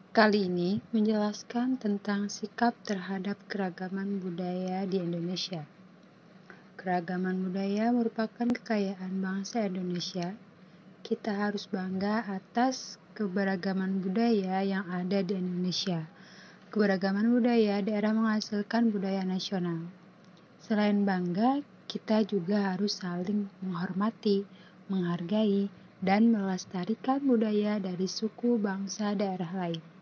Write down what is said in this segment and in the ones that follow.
Kali ini menjelaskan tentang sikap terhadap keragaman budaya di Indonesia. Keragaman budaya merupakan kekayaan bangsa Indonesia. Kita harus bangga atas keberagaman budaya yang ada di Indonesia. Keberagaman budaya daerah menghasilkan budaya nasional. Selain bangga, kita juga harus saling menghormati, menghargai, dan melestarikan budaya dari suku, bangsa, daerah lain.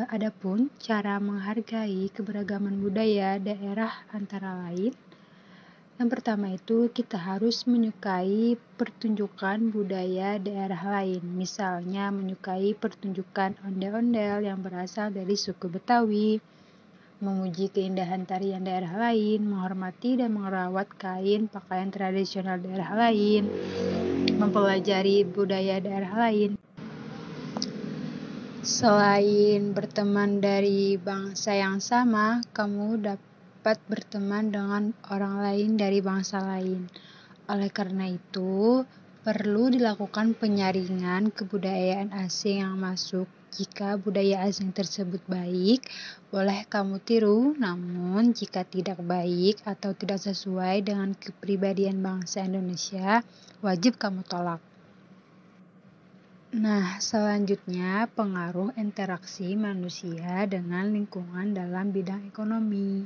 Adapun cara menghargai keberagaman budaya daerah antara lain, yang pertama itu kita harus menyukai pertunjukan budaya daerah lain. Misalnya menyukai pertunjukan ondel-ondel yang berasal dari suku Betawi, memuji keindahan tarian daerah lain, menghormati dan merawat kain pakaian tradisional daerah lain, mempelajari budaya daerah lain. Selain berteman dari bangsa yang sama, kamu dapat berteman dengan orang lain dari bangsa lain. Oleh karena itu, perlu dilakukan penyaringan kebudayaan asing yang masuk. Jika budaya asing tersebut baik, boleh kamu tiru, namun jika tidak baik atau tidak sesuai dengan kepribadian bangsa Indonesia, wajib kamu tolak. Nah, selanjutnya pengaruh interaksi manusia dengan lingkungan dalam bidang ekonomi.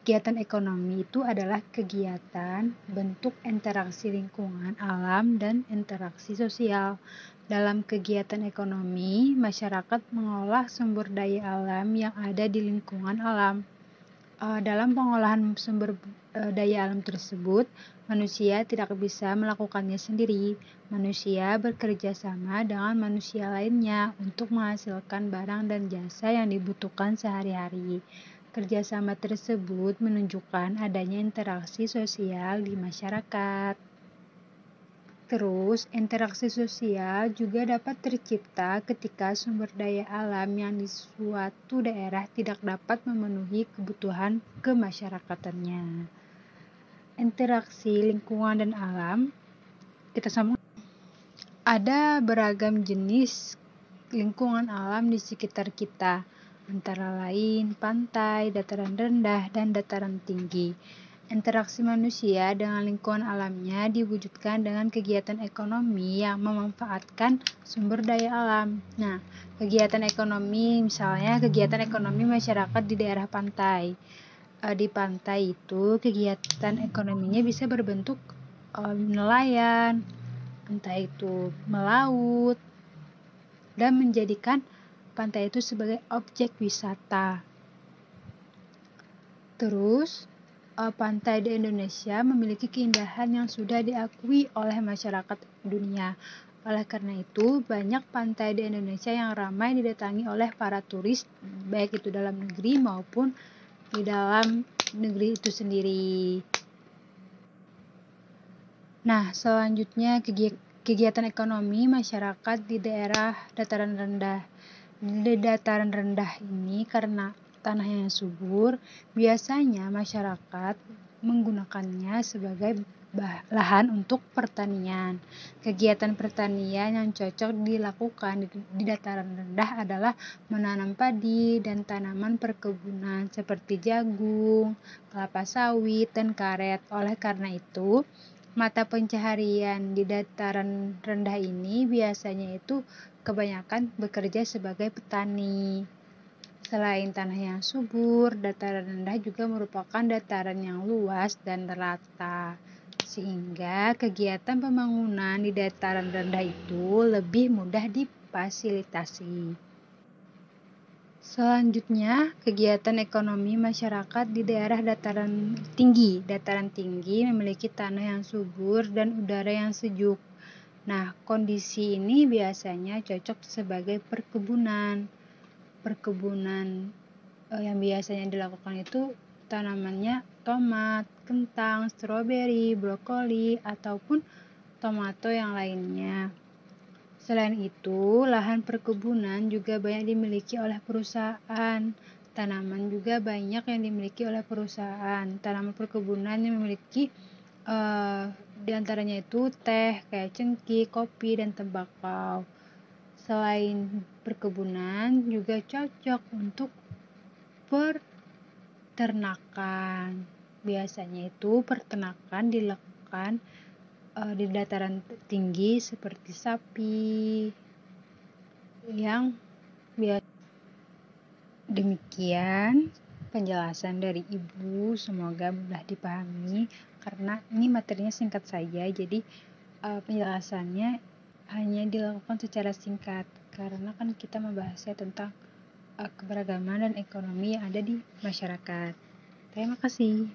Kegiatan ekonomi itu adalah kegiatan bentuk interaksi lingkungan alam dan interaksi sosial. Dalam kegiatan ekonomi, masyarakat mengolah sumber daya alam yang ada di lingkungan alam. Dalam pengolahan sumber daya alam tersebut, manusia tidak bisa melakukannya sendiri. Manusia bekerja sama dengan manusia lainnya untuk menghasilkan barang dan jasa yang dibutuhkan sehari-hari. Kerjasama tersebut menunjukkan adanya interaksi sosial di masyarakat. Terus, interaksi sosial juga dapat tercipta ketika sumber daya alam yang di suatu daerah tidak dapat memenuhi kebutuhan kemasyarakatannya. Interaksi lingkungan dan alam, kita sambung. Ada beragam jenis lingkungan alam di sekitar kita, antara lain pantai, dataran rendah, dan dataran tinggi. Interaksi manusia dengan lingkungan alamnya diwujudkan dengan kegiatan ekonomi yang memanfaatkan sumber daya alam. Nah, kegiatan ekonomi misalnya kegiatan ekonomi masyarakat di daerah pantai. Di pantai itu kegiatan ekonominya bisa berbentuk nelayan, entah itu melaut, dan menjadikan pantai itu sebagai objek wisata. Terus, pantai di Indonesia memiliki keindahan yang sudah diakui oleh masyarakat dunia. Oleh karena itu, banyak pantai di Indonesia yang ramai didatangi oleh para turis, baik itu dalam negeri maupun di dalam negeri itu sendiri. Nah, selanjutnya kegiatan ekonomi masyarakat di daerah dataran rendah. Di dataran rendah ini karena tanahnya yang subur, biasanya masyarakat menggunakannya sebagai lahan untuk pertanian. Kegiatan pertanian yang cocok dilakukan di dataran rendah adalah menanam padi dan tanaman perkebunan seperti jagung, kelapa sawit, dan karet. Oleh karena itu, mata pencaharian di dataran rendah ini biasanya itu kebanyakan bekerja sebagai petani. Selain tanah yang subur, dataran rendah juga merupakan dataran yang luas dan rata, sehingga kegiatan pembangunan di dataran rendah itu lebih mudah difasilitasi. Selanjutnya, kegiatan ekonomi masyarakat di daerah dataran tinggi. Dataran tinggi memiliki tanah yang subur dan udara yang sejuk. Nah, kondisi ini biasanya cocok sebagai perkebunan. Perkebunan yang biasanya dilakukan itu tanamannya tomat, kentang, stroberi, brokoli, ataupun tomato yang lainnya. Selain itu, lahan perkebunan juga banyak dimiliki oleh perusahaan. Tanaman juga banyak yang dimiliki oleh perusahaan. Tanaman perkebunan yang memiliki di antaranya itu teh, kayak cengkeh, kopi, dan tembakau. Selain perkebunan, juga cocok untuk peternakan. Biasanya itu peternakan dilakukan di dataran tinggi seperti sapi yang biasa. Demikian penjelasan dari Ibu, semoga mudah dipahami karena ini materinya singkat saja, jadi penjelasannya hanya dilakukan secara singkat karena kan kita membahasnya tentang keberagaman dan ekonomi yang ada di masyarakat. Terima kasih.